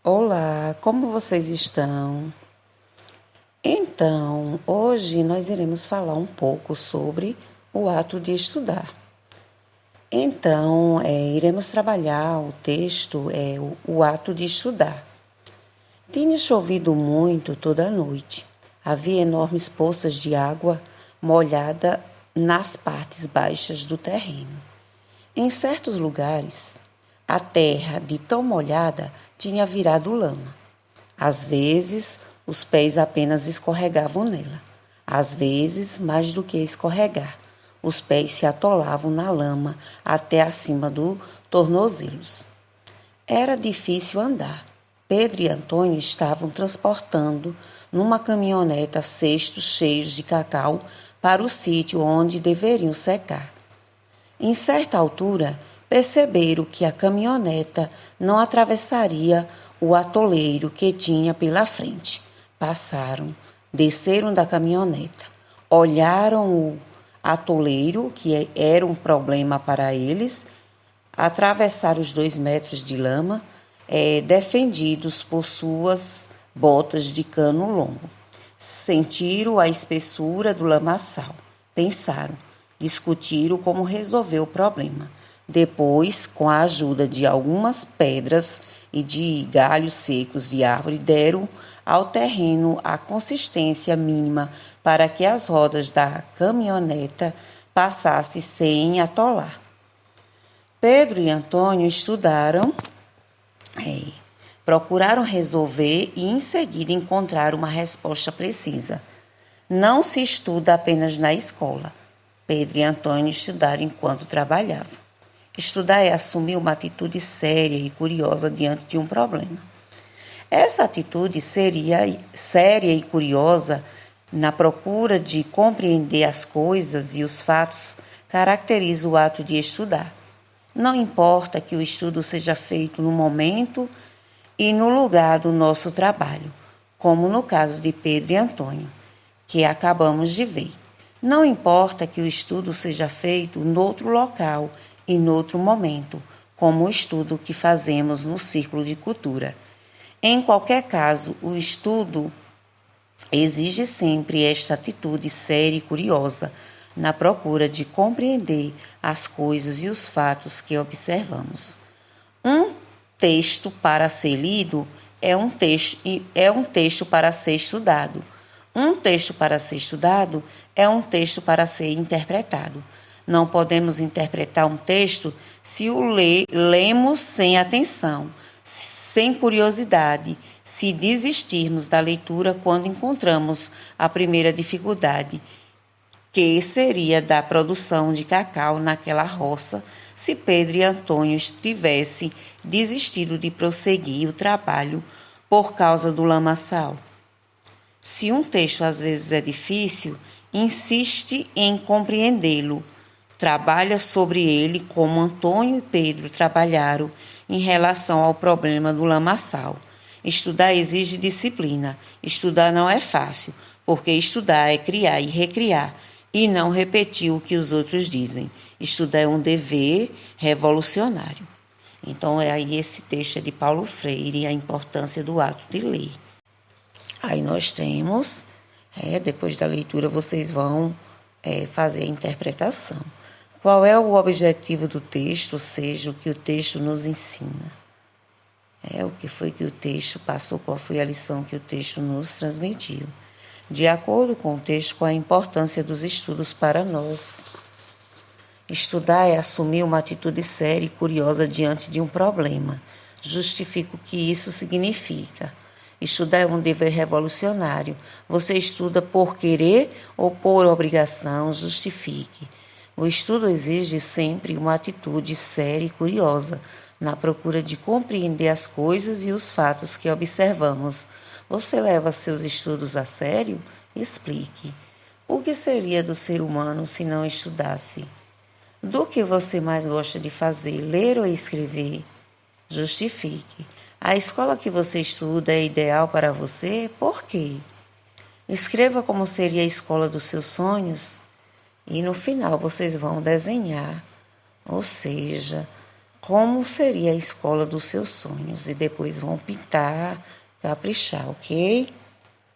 Olá, como vocês estão? Então, hoje nós iremos falar um pouco sobre o ato de estudar. Então, iremos trabalhar o texto, o ato de estudar. Tinha chovido muito toda a noite. Havia enormes poças de água molhada nas partes baixas do terreno. Em certos lugares, a terra, de tão molhada, tinha virado lama. Às vezes, os pés apenas escorregavam nela. Às vezes, mais do que escorregar, os pés se atolavam na lama até acima dos tornozelos. Era difícil andar. Pedro e Antônio estavam transportando numa caminhoneta cestos cheios de cacau para o sítio onde deveriam secar. Em certa altura, perceberam que a caminhoneta não atravessaria o atoleiro que tinha pela frente. Passaram, desceram da caminhoneta, olharam o atoleiro, que era um problema para eles, atravessaram os 2 metros de lama, defendidos por suas botas de cano longo. Sentiram a espessura do lamaçal. Pensaram, discutiram como resolver o problema. Depois, com a ajuda de algumas pedras e de galhos secos de árvore, deram ao terreno a consistência mínima para que as rodas da caminhoneta passassem sem atolar. Pedro e Antônio estudaram, procuraram resolver e em seguida encontraram uma resposta precisa. Não se estuda apenas na escola. Pedro e Antônio estudaram enquanto trabalhavam. Estudar é assumir uma atitude séria e curiosa diante de um problema. Essa atitude séria e curiosa na procura de compreender as coisas e os fatos caracteriza o ato de estudar. Não importa que o estudo seja feito no momento e no lugar do nosso trabalho, como no caso de Pedro e Antônio, que acabamos de ver. Não importa que o estudo seja feito noutro local e noutro momento, como o estudo que fazemos no Círculo de Cultura. Em qualquer caso, o estudo exige sempre esta atitude séria e curiosa na procura de compreender as coisas e os fatos que observamos. Um texto para ser lido é um texto para ser estudado. Um texto para ser estudado é um texto para ser interpretado. Não podemos interpretar um texto se o lemos sem atenção, sem curiosidade, se desistirmos da leitura quando encontramos a primeira dificuldade, que seria da produção de cacau naquela roça, se Pedro e Antônio tivessem desistido de prosseguir o trabalho por causa do lamaçal. Se um texto às vezes é difícil, insiste em compreendê-lo. Trabalha sobre ele como Antônio e Pedro trabalharam em relação ao problema do lamaçal. Estudar exige disciplina. Estudar não é fácil, porque estudar é criar e recriar, e não repetir o que os outros dizem. Estudar é um dever revolucionário. Então, aí esse texto é de Paulo Freire e a importância do ato de ler. Aí nós temos, depois da leitura vocês vão fazer a interpretação. Qual é o objetivo do texto, ou seja, o que o texto nos ensina? O que foi que o texto passou, qual foi a lição que o texto nos transmitiu. De acordo com o texto, qual a importância dos estudos para nós? Estudar é assumir uma atitude séria e curiosa diante de um problema. Justifico o que isso significa. Estudar é um dever revolucionário. Você estuda por querer ou por obrigação? Justifique. O estudo exige sempre uma atitude séria e curiosa na procura de compreender as coisas e os fatos que observamos. Você leva seus estudos a sério? Explique. O que seria do ser humano se não estudasse? Do que você mais gosta de fazer, ler ou escrever? Justifique. A escola que você estuda é ideal para você? Por quê? Escreva como seria a escola dos seus sonhos e no final vocês vão desenhar, ou seja, como seria a escola dos seus sonhos e depois vão pintar, caprichar, ok?